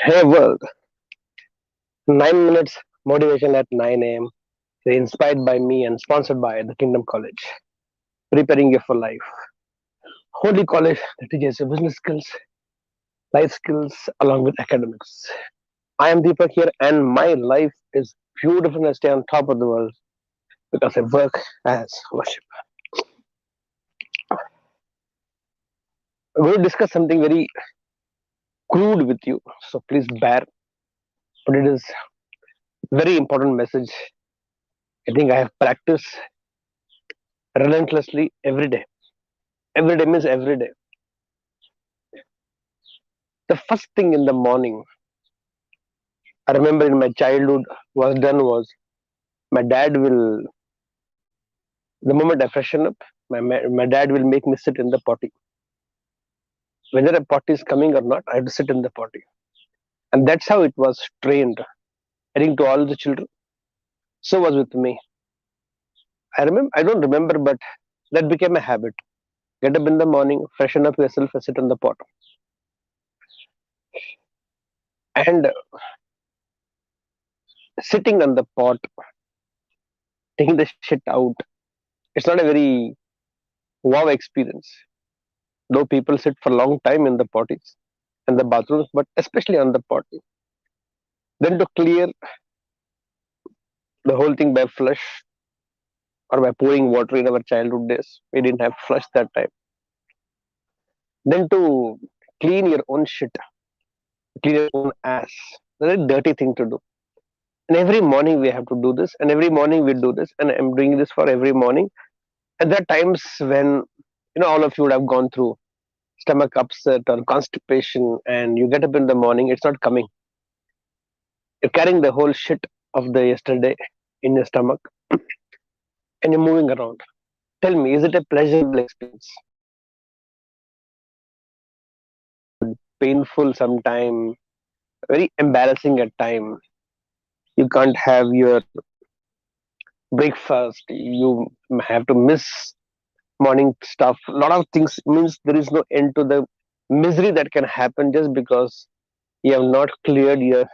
Hey world, 9 minutes motivation at 9 a.m. Inspired by me and sponsored by the Kingdom College. Preparing you for life. Holy college that teaches you business skills, life skills along with academics. I am Deepak here and my life is beautiful and I stay on top of the world because I work as worship. I'm going to discuss something very crude with you, so please bear. But it is very important message. I think I have practiced relentlessly every day. Every day means every day. The first thing in the morning I remember in my childhood was my dad will the moment I freshen up, my dad will make me sit in the potty. Whether a potty is coming or not, I have to sit in the potty. And that's how it was trained, I think, to all the children. So was with me. I don't remember, but that became a habit. Get up in the morning, freshen up yourself and sit in the pot. And sitting on the pot, taking the shit out, it's not a very wow experience. Though people sit for a long time in the potties and the bathrooms, but especially on the potty. Then to clear the whole thing by flush or by pouring water in our childhood days. We didn't have flush that time. Then to clean your own shit, clean your own ass. That's a dirty thing to do. And every morning we have to do this, and every morning we do this, and I'm doing this for every morning. And there are times when all of you would have gone through stomach upset or constipation, and you get up in the morning, it's not coming. You're carrying the whole shit of the yesterday in your stomach, and you're moving around. Tell me, is it a pleasurable experience? Painful sometime, very embarrassing at time. You can't have your breakfast. You have to miss morning stuff. A lot of things means there is no end to the misery that can happen just because you have not cleared your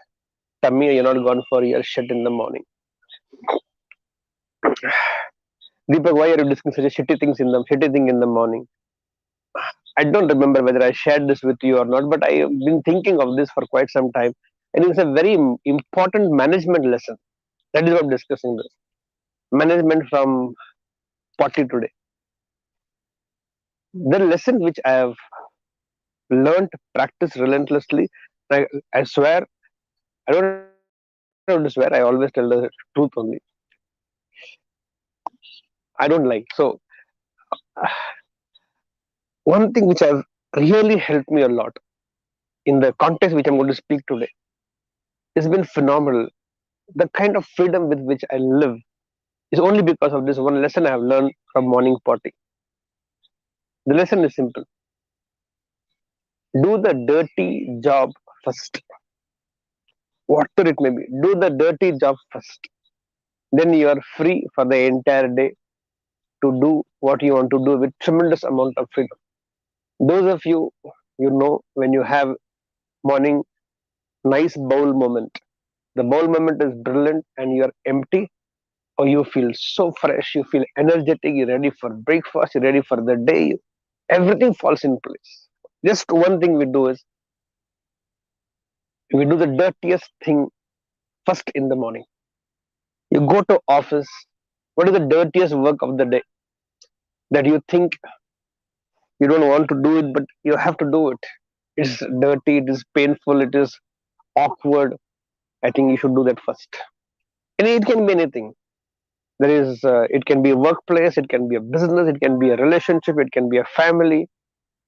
tummy or you're not gone for your shit in the morning. Deepak, why are you discussing such a shitty thing in the morning? I don't remember whether I shared this with you or not, but I have been thinking of this for quite some time. And it's a very important management lesson. That is what I'm discussing this. Management from potty today. The lesson which I have learned, practiced relentlessly, I swear, I don't have to swear, I always tell the truth only. I don't like. So, one thing which has really helped me a lot in the context which I'm going to speak today has been phenomenal. The kind of freedom with which I live is only because of this one lesson I have learned from morning potty. The lesson is simple: do the dirty job first, whatever it may be. Do the dirty job first. Then you are free for the entire day to do what you want to do with tremendous amount of freedom. Those of you, when you have morning nice bowl moment, the bowl moment is brilliant and you are empty, or you feel so fresh, you feel energetic, you're ready for breakfast, you're ready for the day, everything falls in place. Just one thing we do is we do the dirtiest thing first in the morning. You go to office. What is the dirtiest work of the day that you think you don't want to do it, but you have to do it? It's dirty, it is painful, it is awkward. I think you should do that first. And it can be anything. It can be a workplace, it can be a business, it can be a relationship, it can be a family.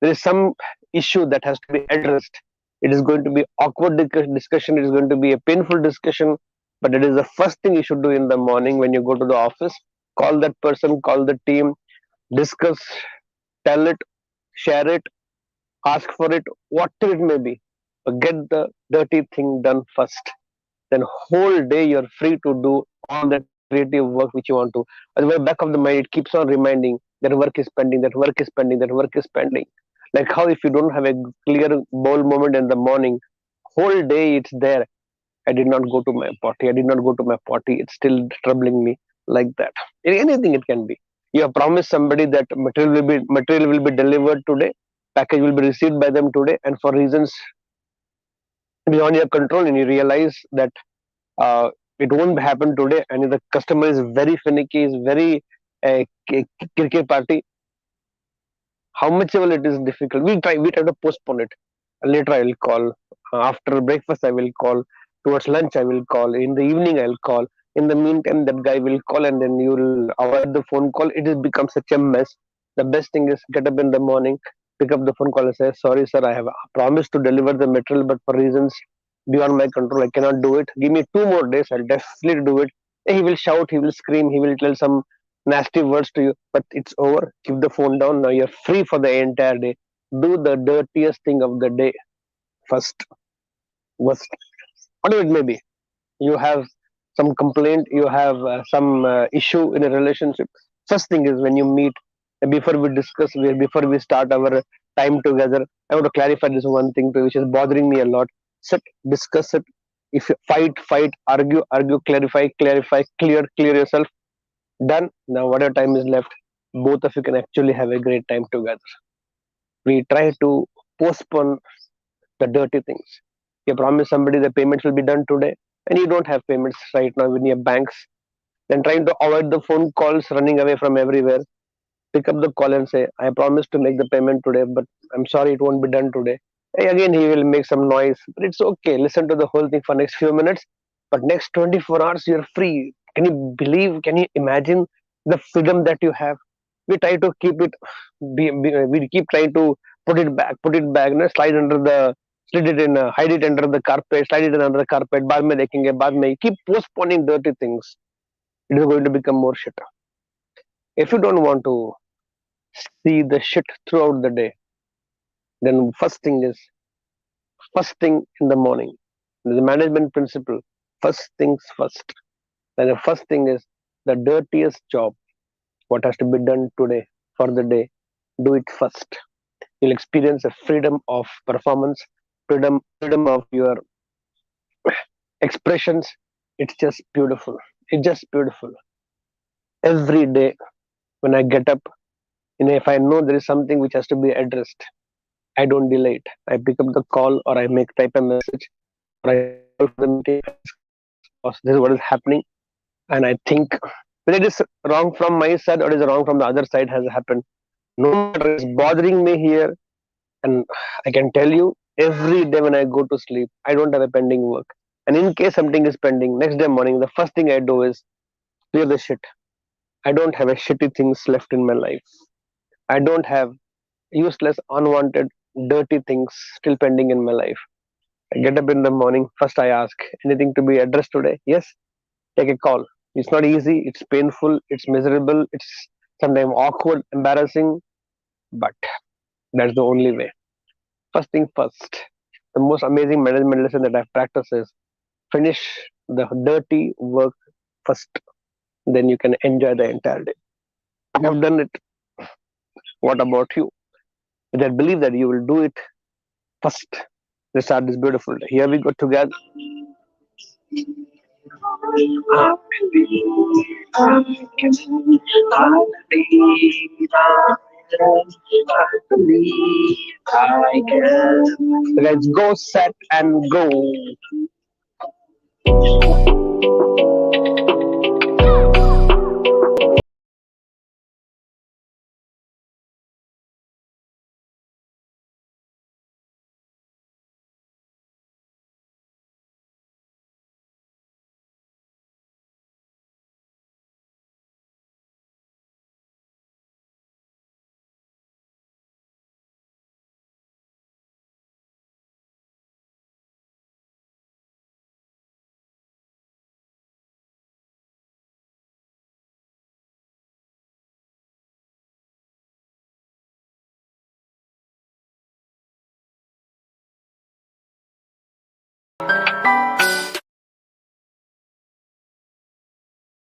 There is some issue that has to be addressed. It is going to be awkward discussion, it is going to be a painful discussion, but it is the first thing you should do in the morning when you go to the office. Call that person, call the team, discuss, tell it, share it, ask for it, whatever it may be. But get the dirty thing done first. Then whole day you're free to do all that creative work which you want to. At the very back of the mind, it keeps on reminding that work is pending, that work is pending, that work is pending. Like how if you don't have a clear bowl moment in the morning, Whole day it's there. I did not go to my party. I did not go to my party. It's still troubling me like that. Anything it can be. You have promised somebody that material will be delivered today. Package will be received by them today, and for reasons beyond your control, and you realize that uh, it won't happen today, and the customer is very finicky, is very cricket party. How much ever it is difficult, we try to postpone it. Later I will call, after breakfast I will call, towards lunch I will call, in the evening I will call. In the meantime that guy will call, and then you will avoid the phone call. It has become such a mess. The best thing is get up in the morning, pick up the phone call and say, sorry sir, I have promised to deliver the material, but for reasons beyond my control I cannot do it. Give me 2 more days, I'll definitely do it. He will shout, he will scream, he will tell some nasty words to you, but it's over. Keep the phone down. Now you're free for the entire day. Do the dirtiest thing of the day first. Worst, whatever it may be. You have some complaint, you have some issue in a relationship. First thing is when you meet, before we discuss, before we start our time together, I want to clarify this one thing too, which is bothering me a lot. Sit, discuss it. If you fight, argue, clarify, clear yourself. Done. Now, whatever time is left, both of you can actually have a great time together. We try to postpone the dirty things. You promise somebody the payments will be done today, and you don't have payments right now in your banks. Then trying to avoid the phone calls, running away from everywhere. Pick up the call and say, I promised to make the payment today, but I'm sorry it won't be done today. Again, he will make some noise, but it's okay. Listen to the whole thing for next few minutes. But next 24 hours, you're free. Can you believe? Can you imagine the freedom that you have? We try to keep it. We keep trying to put it back. No? Slide under the, slid it in, hide it under the carpet, slide it in under the carpet. बाद में देखेंगे, बाद में. Keep postponing dirty things. It is going to become more shit. If you don't want to see the shit throughout the day, then first thing in the morning. The management principle, first things first. And the first thing is the dirtiest job, what has to be done today for the day, do it first. You'll experience a freedom of performance, freedom of your expressions. It's just beautiful. It's just beautiful. Every day when I get up, if I know there is something which has to be addressed, I don't delay it. I pick up the call, or I type a message, or I call for the meeting. This is what is happening, and I think whether it is wrong from my side or it is wrong from the other side has happened. No matter, it's bothering me here, and I can tell you every day when I go to sleep, I don't have a pending work. And in case something is pending, next day morning, the first thing I do is clear the shit. I don't have a shitty things left in my life. I don't have useless, unwanted, dirty things still pending in my life. I get up in the morning, first I ask, anything to be addressed today? Yes, take a call. It's not easy, it's painful, it's miserable, it's sometimes awkward, embarrassing, but that's the only way. First thing first, the most amazing management lesson that I've practiced is finish the dirty work first, then you can enjoy the entire day. I've done it. What about you? But I believe that you will do it first. Let's start this beautiful day. Here we go together. I believe I can. Let's go, set, and go.